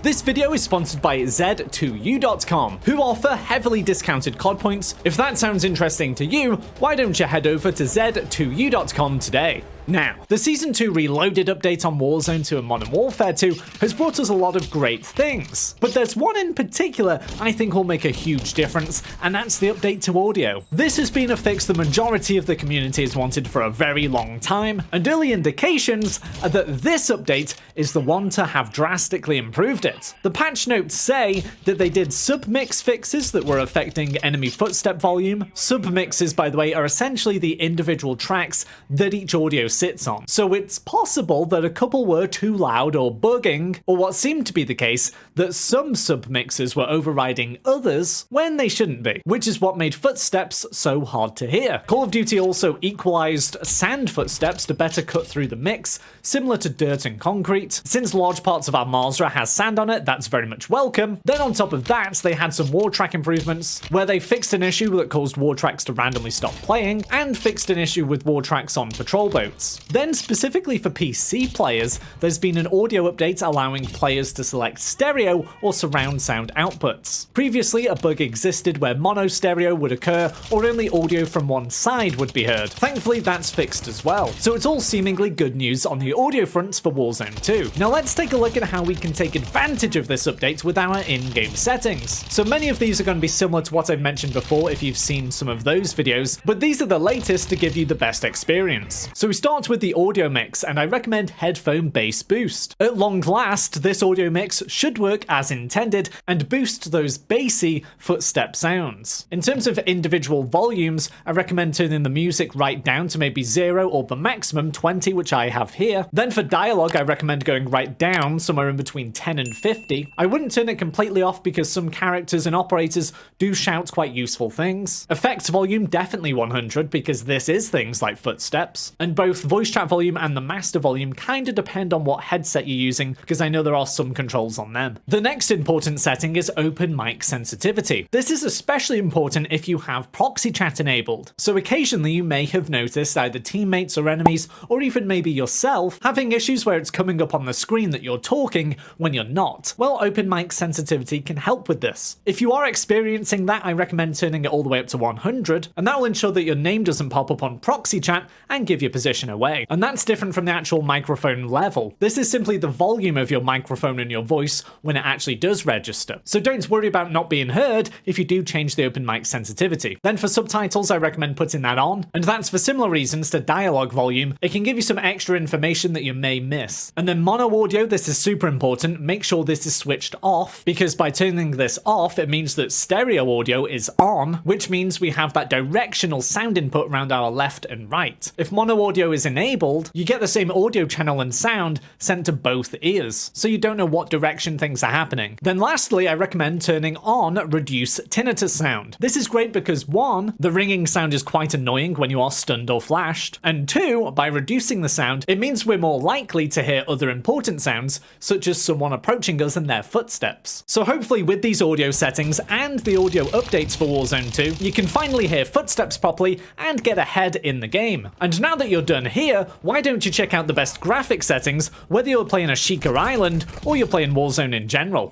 This video is sponsored by Z2U.com, who offer heavily discounted COD points. If that sounds interesting to you, why don't you head over to Z2U.com today? Now, the Season 2 Reloaded update on Warzone 2 and Modern Warfare 2 has brought us a lot of great things, but there's one in particular I think will make a huge difference, and that's the update to audio. This has been a fix the majority of the community has wanted for a very long time, and early indications are that this update is the one to have drastically improved it. The patch notes say that they did submix fixes that were affecting enemy footstep volume. Submixes, by the way, are essentially the individual tracks that each audio sits on. So it's possible that a couple were too loud or bugging, or what seemed to be the case, that some submixes were overriding others when they shouldn't be, which is what made footsteps so hard to hear. Call of Duty also equalized sand footsteps to better cut through the mix, similar to dirt and concrete. Since large parts of our Mazra has sand on it, that's very much welcome. Then on top of that, they had some war track improvements, where they fixed an issue that caused war tracks to randomly stop playing, and fixed an issue with war tracks on patrol boats. Then specifically for PC players, there's been an audio update allowing players to select stereo or surround sound outputs. Previously, a bug existed where mono stereo would occur, or only audio from one side would be heard. Thankfully, that's fixed as well. So it's all seemingly good news on the audio fronts for Warzone 2. Now let's take a look at how we can take advantage of this update with our in-game settings. So many of these are going to be similar to what I've mentioned before if you've seen some of those videos, but these are the latest to give you the best experience. So we start with the audio mix, and I recommend headphone bass boost. At long last, this audio mix should work as intended and boost those bassy footstep sounds. In terms of individual volumes, I recommend turning the music right down to maybe 0 or the maximum 20, which I have here. Then for dialogue, I recommend going right down, somewhere in between 10 and 50. I wouldn't turn it completely off because some characters and operators do shout quite useful things. Effects volume, definitely 100, because this is things like footsteps. And both voice chat volume and the master volume kinda depend on what headset you're using, because I know there are some controls on them. The next important setting is open mic sensitivity. This is especially important if you have proxy chat enabled. So occasionally you may have noticed either teammates or enemies, or even maybe yourself, having issues where it's coming up on the screen that you're talking when you're not. Well, open mic sensitivity can help with this. If you are experiencing that, I recommend turning it all the way up to 100, and that will ensure that your name doesn't pop up on proxy chat and give your position away. And that's different from the actual microphone level. This is simply the volume of your microphone and your voice when it actually does register. So don't worry about not being heard if you do change the open mic sensitivity. Then for subtitles, I recommend putting that on, and that's for similar reasons to dialogue volume. It can give you some extra information that you may miss. And then mono audio, this is super important. Make sure this is switched off, because by turning this off, it means that stereo audio is on, which means we have that directional sound input around our left and right. If mono audio is enabled, you get the same audio channel and sound sent to both ears, so you don't know what direction things are happening. Then lastly, I recommend turning on reduce tinnitus sound. This is great because 1, the ringing sound is quite annoying when you are stunned or flashed, and 2, by reducing the sound, it means we're more likely to hear other important sounds, such as someone approaching us and their footsteps. So hopefully with these audio settings and the audio updates for Warzone 2, you can finally hear footsteps properly and get ahead in the game. And now that you're done here, why don't you check out the best graphic settings, whether you're playing a chicer island or you're playing Warzone in general.